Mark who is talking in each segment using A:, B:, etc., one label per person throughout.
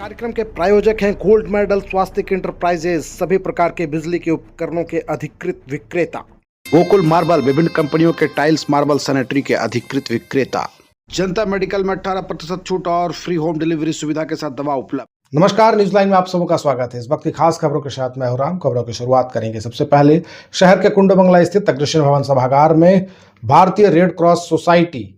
A: कार्यक्रम के प्रायोजक हैं गोल्ड मेडल स्वास्तिक इंटरप्राइजेज, सभी प्रकार के बिजली के उपकरणों के अधिकृत विक्रेता। गोकुल मार्बल, विभिन्न कंपनियों के टाइल्स, मार्बल, सैनिटरी के अधिकृत विक्रेता। जनता मेडिकल में 18% छूट और फ्री होम डिलीवरी सुविधा के साथ दवा उपलब्ध।
B: नमस्कार, न्यूज लाइन में आप सबों का स्वागत है। इस वक्त की खास खबरों के साथ मैं हूं राम। खबरों की शुरुआत करेंगे सबसे पहले शहर के कुंड बंगला स्थित अग्रसेन भवन सभागार में भारतीय रेड क्रॉस सोसाइटी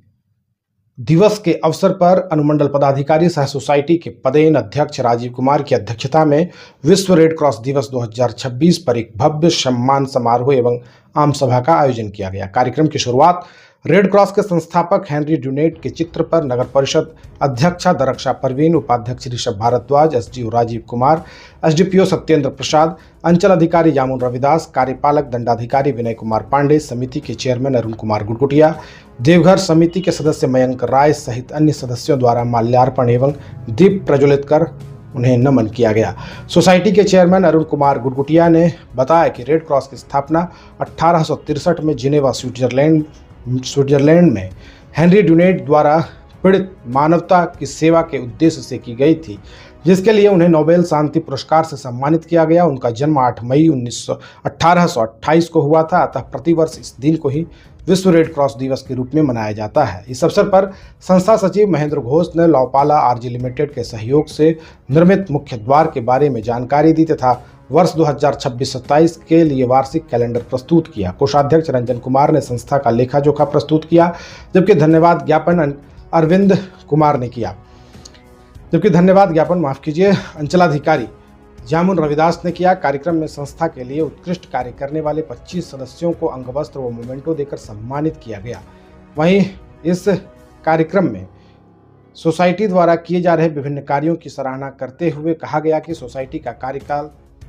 B: दिवस के अवसर पर अनुमंडल पदाधिकारी सह सोसाइटी के पदेन अध्यक्ष राजीव कुमार की अध्यक्षता में विश्व रेड क्रॉस दिवस 2026 पर एक भव्य सम्मान समारोह एवं आम सभा का आयोजन किया गया। कार्यक्रम की शुरुआत रेड क्रॉस के संस्थापक हेनरी ड्यूनेट के चित्र पर नगर परिषद अध्यक्षा दरक्षा परवीन, उपाध्यक्ष ऋषभ भारद्वाज, एसडीओ राजीव कुमार, एसडीपीओ सत्येंद्र प्रसाद, अंचल अधिकारी जामुन रविदास, कार्यपालक दंडाधिकारी विनय कुमार पांडे, समिति के चेयरमैन अरुण कुमार गुड़गुटिया, देवघर समिति के सदस्य मयंक राय सहित अन्य सदस्यों द्वारा माल्यार्पण एवं दीप प्रज्वलित कर उन्हें नमन किया गया। सोसाइटी के चेयरमैन अरुण कुमार गुड़गुटिया ने बताया कि रेड क्रॉस की स्थापना 1863 में जिनेवा स्विट्जरलैंड में हेनरी ड्यूनेट द्वारा पीड़ित मानवता की सेवा के उद्देश्य से की गई थी, जिसके लिए उन्हें नोबेल शांति पुरस्कार से सम्मानित किया गया। उनका जन्म 8 मई 1828 को हुआ था, अतः प्रतिवर्ष इस दिन को ही विश्व रेड क्रॉस दिवस के रूप में मनाया जाता है। इस अवसर पर संस्था सचिव महेंद्र घोष ने लौपाला आरजी लिमिटेड के सहयोग से निर्मित मुख्य द्वार के बारे में जानकारी दी तथा वर्ष 2026-27 के लिए वार्षिक कैलेंडर प्रस्तुत किया। कोषाध्यक्ष रंजन कुमार ने संस्था का लेखा जोखा प्रस्तुत किया, जबकि धन्यवाद ज्ञापन अरविंद कुमार ने किया। अंचलाधिकारी जामुन रविदास ने किया। कार्यक्रम में संस्था के लिए उत्कृष्ट कार्य करने वाले 25 सदस्यों को अंगवस्त्र व मोमेंटो देकर सम्मानित किया गया। वहीं इस कार्यक्रम में सोसाइटी द्वारा किए जा रहे विभिन्न कार्यों की सराहना करते हुए कहा गया कि सोसाइटी का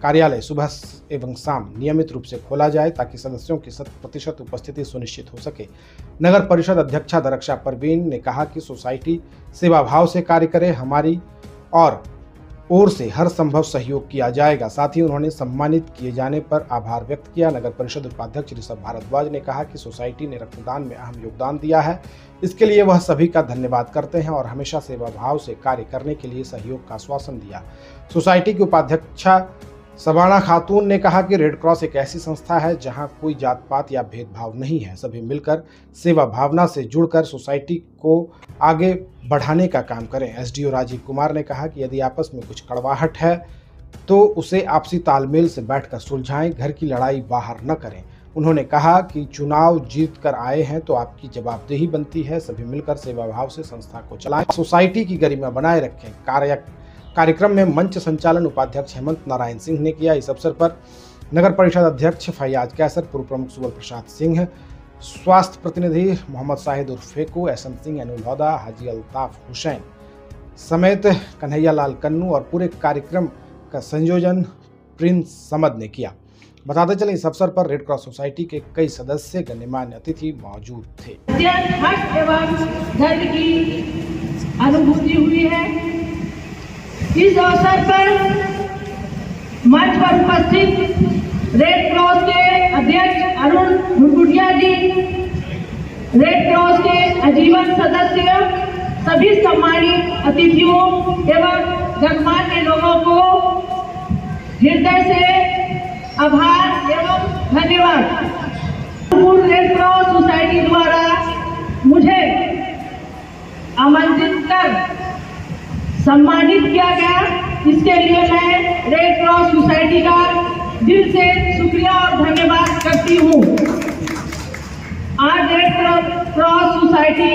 B: कार्यालय सुबह एवं शाम नियमित रूप से खोला जाए ताकि सदस्यों की 100% उपस्थिति सुनिश्चित हो सके। नगर परिषद अध्यक्षा दरक्षा परवीन ने कहा कि सोसाइटी सेवा भाव से कार्य करे, हमारी ओर से हर संभव सहयोग किया जाएगा। साथ ही उन्होंने सम्मानित किए जाने पर आभार व्यक्त किया। नगर परिषद उपाध्यक्ष ऋषभ भारद्वाज ने कहा कि सोसाइटी ने रक्तदान में अहम योगदान दिया है, इसके लिए वह सभी का धन्यवाद करते हैं और हमेशा सेवा भाव से कार्य करने के लिए सहयोग का आश्वासन दिया। सोसाइटी की उपाध्यक्षा सबाना खातून ने कहा कि रेड क्रॉस एक ऐसी संस्था है जहां कोई जात पात या भेदभाव नहीं है, सभी मिलकर सेवा भावना से जुड़कर सोसाइटी को आगे बढ़ाने का काम करें। एसडीओ राजीव कुमार ने कहा कि यदि आपस में कुछ कड़वाहट है तो उसे आपसी तालमेल से बैठकर सुलझाएं, घर की लड़ाई बाहर न करें। उन्होंने कहा कि चुनाव जीत कर आए हैं तो आपकी जवाबदेही बनती है, सभी मिलकर सेवा भाव से संस्था को चलाएं, सोसाइटी की गरिमा बनाए रखें। कार्यक्रम में मंच संचालन उपाध्यक्ष हेमंत नारायण सिंह ने किया। इस अवसर पर नगर परिषद अध्यक्ष फैयाज कैसर, पूर्व प्रमुख सुबल प्रसाद सिंह, स्वास्थ्य प्रतिनिधि मोहम्मद शाहिद उर्फ फेकू, एसएम सिंह, अनुलौदा, हाजी अल्ताफ हुसैन समेत कन्हैया लाल कन्नू और पूरे कार्यक्रम का संयोजन प्रिंस समद ने किया। बताते चले इस अवसर पर रेड क्रॉस सोसाइटी के कई सदस्य गण्यमान्य अतिथि मौजूद थे।
C: अनुभूति हुई है। इस अवसर पर मंच पर उपस्थित रेड क्रॉस के अध्यक्ष अरुण गुड़गुटिया जी, रेड क्रॉस के आजीवन सदस्य, सभी सम्मानित अतिथियों एवं गणमान्य लोगों को हृदय से आभार एवं धन्यवाद। रेड क्रॉस सोसाइटी द्वारा मुझे आमंत्रित कर सम्मानित किया गया, इसके लिए मैं रेड क्रॉस सोसाइटी का दिल से शुक्रिया और धन्यवाद करती हूँ। आज रेड क्रॉस सोसाइटी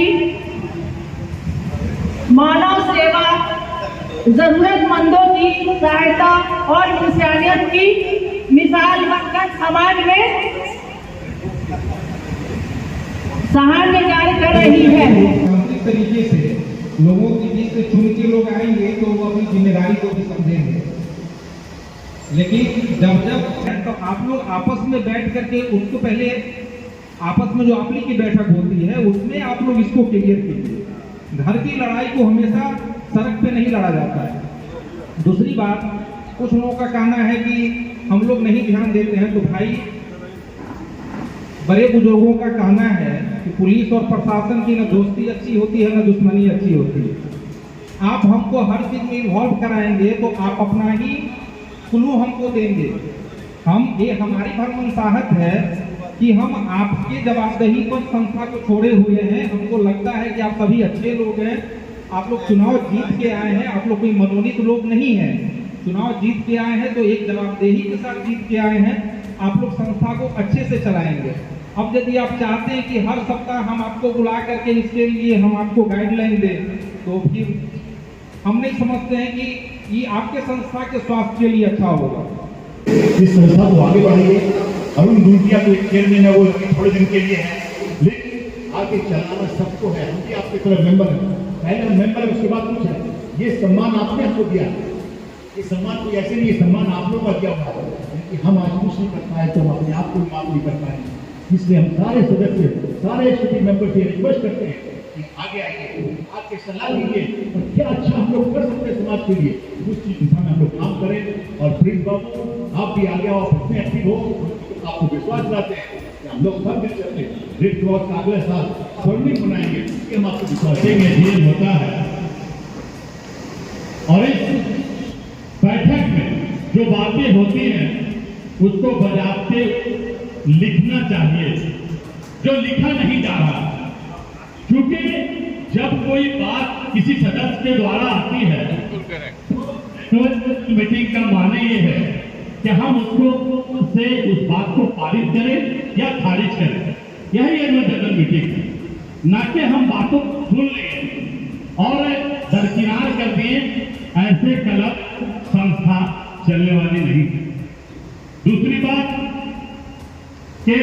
C: मानव सेवा, जरूरतमंदों की सहायता और इंसानियत की मिसाल बनकर समाज में सराहनीय कार्य कर रही है।
D: तरीके से लोगों के बीच से चुन के लोग आएंगे तो वो अपनी जिम्मेदारी को भी समझेंगे, लेकिन जब तो आप लोग आपस में बैठ करके उसको पहले आपस में जो आपली की बैठक होती है उसमें आप लोग इसको क्लियर कीजिए। घर की लड़ाई को हमेशा सड़क पे नहीं लड़ा जाता है। दूसरी बात, कुछ लोगों का कहना है कि हम लोग नहीं ध्यान देते हैं, तो भाई बड़े बुजुर्गों का कहना है कि पुलिस और प्रशासन की न दोस्ती अच्छी होती है न दुश्मनी अच्छी होती है। आप हमको हर चीज में इन्वॉल्व कराएंगे तो आप अपना ही क्लू हमको देंगे। ये हमारी भरमसाहत है कि हम आपके जवाबदेही पर संस्था को छोड़े हुए हैं। हमको लगता है कि आप सभी अच्छे लोग हैं, आप लोग चुनाव जीत के आए हैं, आप लोग कोई मनोनीत लोग नहीं हैं। चुनाव जीत के आए हैं तो एक जवाबदेही के साथ जीत के आए हैं। आप लोग संस्था को अच्छे से चलाएंगे। अब यदि आप चाहते हैं कि हर सप्ताह हम आपको बुला करके इसके लिए हम आपको गाइडलाइन दें, तो फिर हम नहीं समझते हैं कि ये आपके संस्था के स्वास्थ्य के लिए अच्छा होगा।
E: इस संस्था को आगे बढ़ाइए। अरुण दुंटिया तो एक चेयरमैन है, वो थोड़े दिन के लिए है, लेकिन आगे चलाना सबको है। हम भी आपके तरफ मेंबर हैं, पहले मेंबर, उसके बाद कुछ है। ये सम्मान आपने हमको दिया, ये सम्मान कोई ऐसे नहीं, ये सम्मान आप लोगों का दिया हुआ है कि हम आज कुछ नहीं कर पाए तो हम अपने आप को माफ नहीं कर पाए। इसलिए हम सारे सदस्य, सारे एक्सिक्यूटिव मेंबर से रिक्वेस्ट करते हैं कि आगे आइए, आके सलाह लीजिए और क्या अच्छा हम लोग कर सकते हैं समाज के लिए, उस चीज दिशा में हम लोग काम करें। और प्रिंस बाबू, आप भी आगे आओ, अपने एक्टिव हो, आपको विश्वास दिलाते हैं कि हम लोग सब मिल सकते हैं रेड क्रॉस का अगले साल स्वर्णिम बनाएंगे, कि हम आपको विश्वास देंगे। ये होता है और इस बैठक में जो बातें होती हैं उसको बजाते लिखना चाहिए, जो लिखा नहीं जा रहा। क्योंकि जब कोई बात किसी सदस्य के द्वारा आती है तो मीटिंग का माने ये है कि हम उसको से उस बात को पारित करें या खारिज करें। यही जनरल मीटिंग है, ना कि हम बातों को सुन लें और दरकिनार कर दिए। ऐसे क्लब संस्था चलने वाली नहीं है। दूसरी बात कि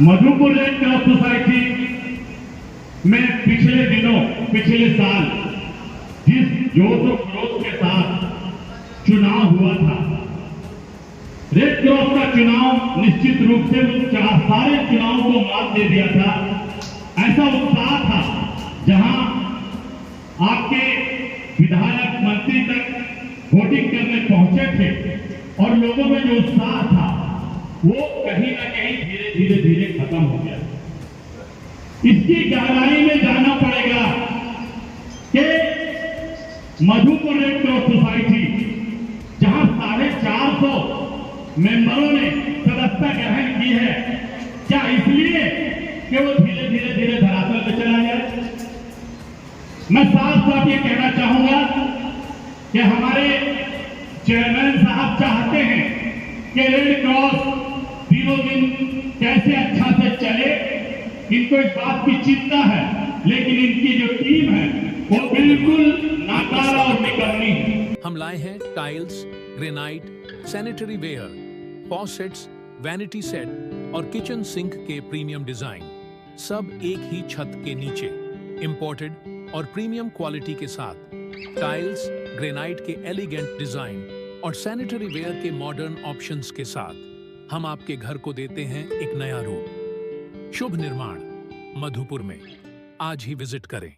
E: मधुपुर रेड क्रॉस सोसाइटी में पिछले दिनों, पिछले साल जिस जोश और खरोश के साथ चुनाव हुआ था, रेड क्रॉस का चुनाव निश्चित रूप से सारे चुनाव को मात दे दिया था। ऐसा उत्साह था जहां आपके विधायक मंत्री तक वोटिंग करने पहुंचे थे और लोगों में जो उत्साह था वो कहीं ना कहीं धीरे धीरे खत्म हो गया। इसकी गहराई में जाना पड़ेगा कि मधुपुर रेड क्रॉस सोसाइटी जहां 450 मेंबरों ने सदस्यता ग्रहण की है, क्या इसलिए कि वो धीरे धीरे धरातल पे चला जाए? मैं साफ साफ ये कहना चाहूंगा कि हमारे चेयरमैन साहब चाहते हैं कि रेड क्रॉस दिनों दिन कैसे अच्छा से चले। इनको इस बात की चिंता है, लेकिन इनकी जो टीम है वो बिल्कुल नाकारा और निकम्मी है।
F: हम लाए हैं tiles, granite, sanitary ware, faucets, vanity set और किचन सिंक के प्रीमियम डिजाइन, सब एक ही छत के नीचे, इंपोर्टेड और प्रीमियम क्वालिटी के साथ। टाइल्स, ग्रेनाइट के एलिगेंट डिजाइन और सैनिटरी वेयर के मॉडर्न ऑप्शंस के साथ हम आपके घर को देते हैं एक नया रूप। शुभ निर्माण मधुपुर में आज ही विजिट करें।